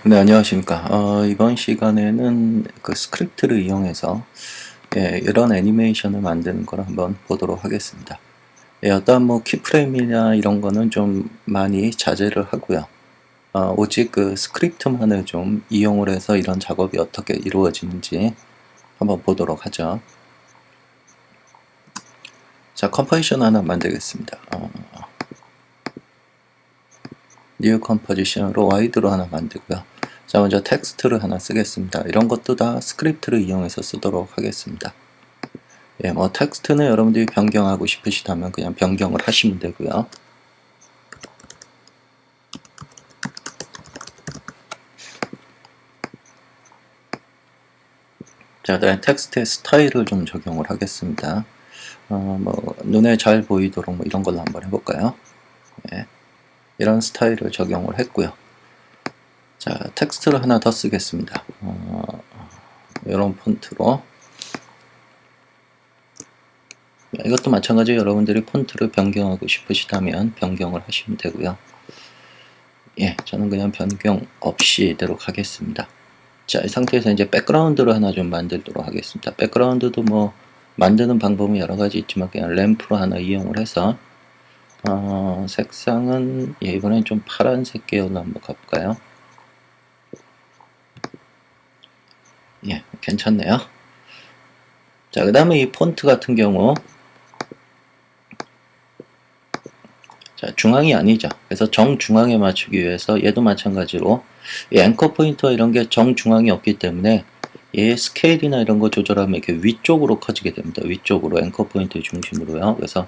네, 안녕하십니까. 이번 시간에는 그 스크립트를 이용해서 이런 애니메이션을 만드는 걸 한번 보도록 하겠습니다. 어떠한 뭐 키프레임이나 이런 거는 좀 많이 자제를 하고요. 오직 그 스크립트만을 좀 이용을 해서 이런 작업이 어떻게 이루어지는지 한번 보도록 하죠. 자, 컴포지션 하나 만들겠습니다. 뉴 컴포지션으로 와이드로 하나 만들고요. 자, 먼저 텍스트를 하나 쓰겠습니다. 이런 것도 다 스크립트를 이용해서 쓰도록 하겠습니다. 뭐 텍스트는 여러분들이 변경하고 싶으시다면 그냥 변경을 하시면 되고요. 자, 그다음에 텍스트의 스타일을 좀 적용을 하겠습니다. 뭐 눈에 잘 보이도록 뭐 이런 걸로 한번 해볼까요? 이런 스타일을 적용을 했고요. 자, 텍스트를 하나 더 쓰겠습니다. 이런 폰트로. 이것도 마찬가지로 여러분들이 폰트를 변경하고 싶으시다면 변경을 하시면 되고요. 저는 그냥 변경 없이 이대로 가겠습니다. 자, 이 상태에서 이제 백그라운드를 하나 좀 만들도록 하겠습니다. 백그라운드도 뭐 만드는 방법은 여러 가지 있지만 그냥 램프로 하나 이용을 해서 색상은 이번엔 좀 파란색 계열로 한번 가볼까요? 괜찮네요. 자, 그 다음에 이 폰트 같은 경우 자, 중앙이 아니죠. 그래서 정중앙에 맞추기 위해서 얘도 마찬가지로 이 앵커 포인터 이런 게 정중앙이 없기 때문에 얘 스케일이나 이런 거 조절하면 이렇게 위쪽으로 커지게 됩니다. 위쪽으로 앵커 포인트 중심으로요. 그래서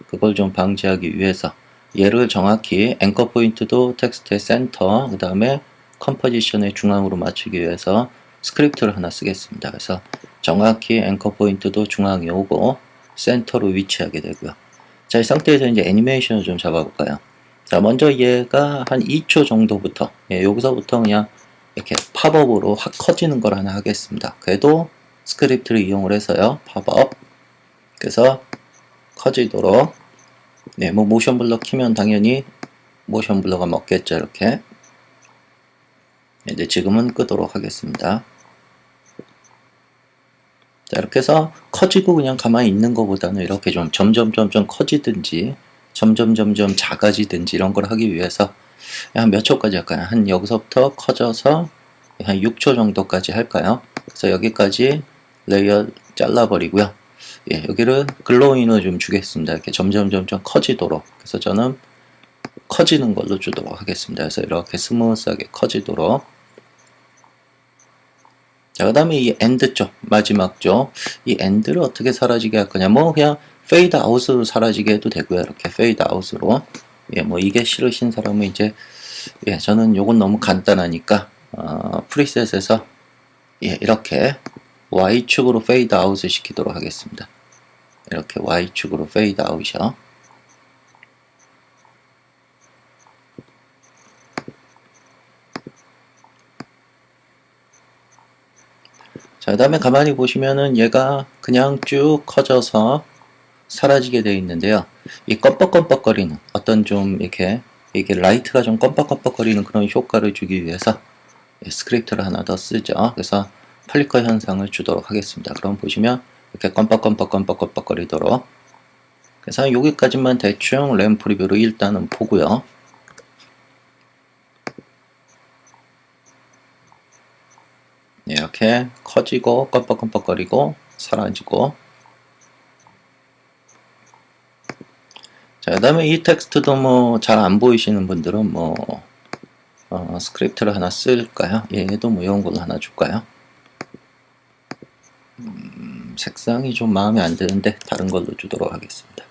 그걸 좀 방지하기 위해서 얘를 정확히 앵커 포인트도 텍스트의 센터, 그 다음에 컴포지션의 중앙으로 맞추기 위해서 스크립트를 하나 쓰겠습니다. 그래서 정확히 앵커 포인트도 중앙에 오고 센터로 위치하게 되고요. 자, 이 상태에서 이제 애니메이션을 좀 잡아볼까요? 자, 먼저 얘가 한 2초 정도부터, 여기서부터 그냥 이렇게 팝업으로 확 커지는 걸 하나 하겠습니다. 그래도 스크립트를 이용을 해서요, 팝업. 그래서 커지도록, 뭐 모션 블러 키면 당연히 모션 블러가 먹겠죠, 이렇게. 이제 지금은 끄도록 하겠습니다. 자, 이렇게 해서 커지고 그냥 가만히 있는 것보다는 이렇게 좀 점점 커지든지 점점 작아지든지 이런 걸 하기 위해서 한 몇 초까지 할까요? 한 여기서부터 커져서 한 6초 정도까지 할까요? 그래서 여기까지 레이어 잘라버리고요. 여기를 글로잉을 좀 주겠습니다. 이렇게 점점 커지도록. 그래서 저는 커지는 걸로 주도록 하겠습니다. 그래서 이렇게 스무스하게 커지도록. 자, 그 다음에 이 엔드 쪽, 마지막 쪽, 이 엔드를 어떻게 사라지게 할 거냐. 뭐, 그냥 페이드 아웃으로 사라지게 해도 되고요. 이렇게 페이드 아웃으로. 뭐, 이게 싫으신 사람은 이제, 저는 요건 너무 간단하니까, 프리셋에서, 이렇게 Y축으로 페이드 아웃을 시키도록 하겠습니다. 이렇게 Y축으로 페이드 아웃이요. 자, 그 다음에 가만히 보시면은 얘가 그냥 쭉 커져서 사라지게 되어 있는데요. 이 껌뻑껌뻑거리는 어떤 좀 이게 라이트가 좀 껌뻑껌뻑거리는 그런 효과를 주기 위해서 스크립트를 하나 더 쓰죠. 그래서 플리커 현상을 주도록 하겠습니다. 그럼 보시면 이렇게 껌뻑껌뻑거리도록. 그래서 여기까지만 대충 램 프리뷰로 일단은 보고요. 이렇게 커지고 껌뻑껌뻑거리고 사라지고. 자, 그 다음에 이 텍스트도 뭐 잘 안 보이시는 분들은 뭐 스크립트를 하나 쓸까요? 얘도 뭐 이런 걸로 하나 줄까요? 색상이 좀 마음에 안 드는데 다른 걸로 주도록 하겠습니다.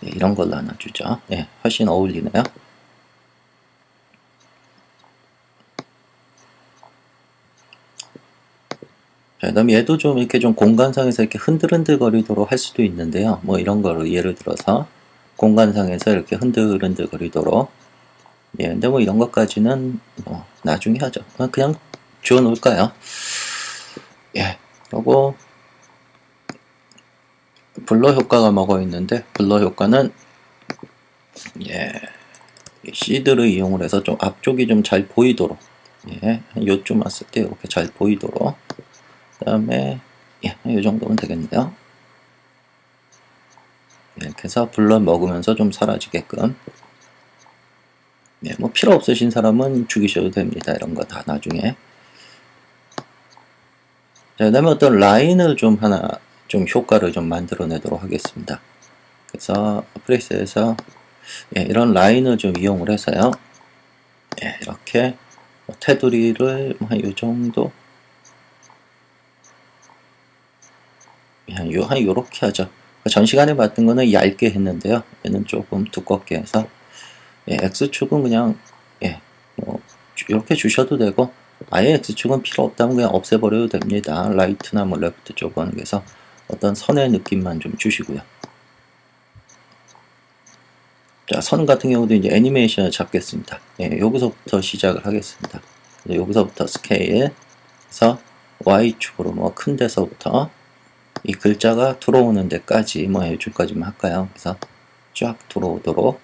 이런 걸로 하나 주죠. 훨씬 어울리네요. 자, 그 다음에 얘도 좀 이렇게 좀 공간상에서 이렇게 흔들흔들 거리도록 할 수도 있는데요. 뭐 이런 거로 예를 들어서 공간상에서 이렇게 흔들흔들 거리도록. 근데 뭐 이런 것까지는 뭐 나중에 하죠. 그냥 주워 놓을까요? 그리고 블러 효과가 먹어 있는데 블러 효과는 시드를 이용을 해서 좀 앞쪽이 좀 잘 보이도록 예, 요쯤 왔을 때 이렇게 잘 보이도록. 그 다음에 예, 이 정도면 되겠네요. 이렇게 해서 불러 먹으면서 좀 사라지게끔. 예, 뭐 필요 없으신 사람은 죽이셔도 됩니다. 이런 거 다 나중에. 자, 그 다음에 어떤 라인을 좀 하나, 좀 효과를 좀 만들어내도록 하겠습니다. 그래서 프리셋에서 예, 이런 라인을 좀 이용을 해서요. 예, 이렇게 테두리를 한 요 정도, 한 요렇게 하죠. 전 시간에 봤던 거는 얇게 했는데요. 얘는 조금 두껍게 해서 예, X축은 그냥 예, 뭐 이렇게 주셔도 되고, 아예 X축은 필요 없다면 그냥 없애버려도 됩니다. 라이트나 뭐 레프트 쪽은. 그래서 어떤 선의 느낌만 좀 주시고요. 자, 선 같은 경우도 이제 애니메이션을 잡겠습니다. 예, 여기서부터 시작을 하겠습니다. 여기서부터 스케일, 그래서 Y축으로 뭐 큰 데서부터 이 글자가 들어오는 데까지 뭐 이쪽까지만 할까요? 그래서 쫙 들어오도록.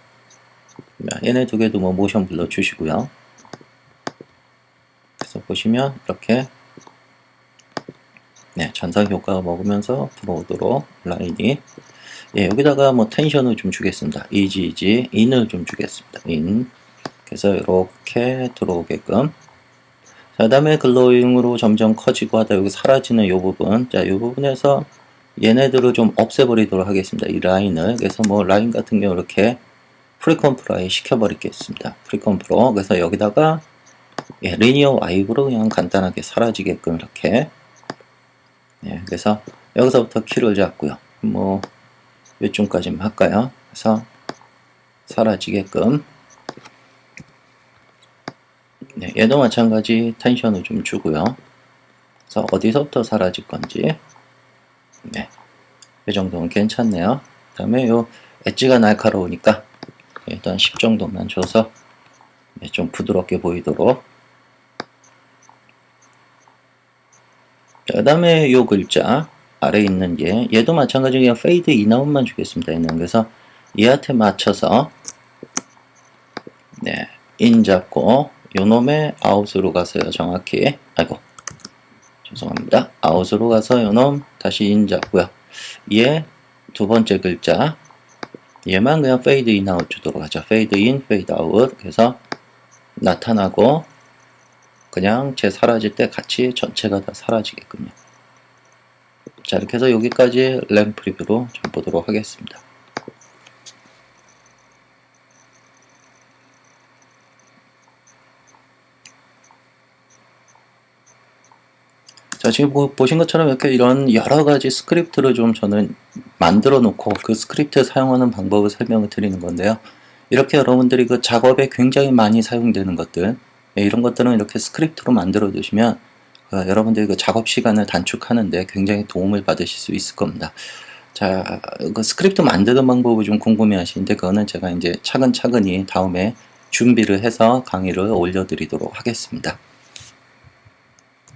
얘네 두 개도 뭐 모션 블러 주시고요. 그래서 보시면 이렇게 네, 잔상 효과가 먹으면서 들어오도록 라인이. 예, 여기다가 뭐 텐션을 좀 주겠습니다. 이지 인을 좀 주겠습니다. 인. 그래서 이렇게 들어오게끔. 자, 그 다음에 글로잉으로 점점 커지고 하다 여기 사라지는 이 부분. 자, 이 부분에서 얘네들을 좀 없애버리도록 하겠습니다. 이 라인을. 그래서 뭐 라인 같은 경우 이렇게 프리컴프라이 시켜버리겠습니다. 프리컴프로. 그래서 여기다가 예, 리니어 와이브로 그냥 간단하게 사라지게끔 이렇게. 예, 그래서 여기서부터 키를 잡고요. 뭐 요쯤까지만 할까요? 그래서 사라지게끔. 네, 얘도 마찬가지 텐션을 좀 주고요. 그래서 어디서부터 사라질 건지. 네, 이 정도는 괜찮네요. 그 다음에 요 엣지가 날카로우니까 일단 10 정도만 줘서 좀 부드럽게 보이도록. 그 다음에 요 글자 아래에 있는 게 얘도 마찬가지로 그냥 페이드 인아웃만 주겠습니다. 얘는. 그래서 얘한테 맞춰서 네, 인 잡고 요놈의 아웃으로 가서요. 정확히 아이고 죄송합니다. 아웃으로 가서 요놈 다시 인 잡고요. 얘 두 번째 글자 얘만 그냥 페이드 인 아웃 주도록 하죠. 페이드 인 페이드 아웃. 그래서 나타나고 그냥 제 사라질 때 같이 전체가 다 사라지게끔요. 자, 이렇게 해서 여기까지 램 프리뷰로 좀 보도록 하겠습니다. 자, 지금 보신 것처럼 이렇게 이런 여러 가지 스크립트를 좀 저는 만들어 놓고 그 스크립트 사용하는 방법을 설명을 드리는 건데요. 이렇게 여러분들이 그 작업에 굉장히 많이 사용되는 것들, 이런 것들은 이렇게 스크립트로 만들어 두시면 여러분들이 그 작업 시간을 단축하는데 굉장히 도움을 받으실 수 있을 겁니다. 자, 그 스크립트 만드는 방법을 좀 궁금해 하시는데 그거는 제가 이제 차근차근히 다음에 준비를 해서 강의를 올려드리도록 하겠습니다.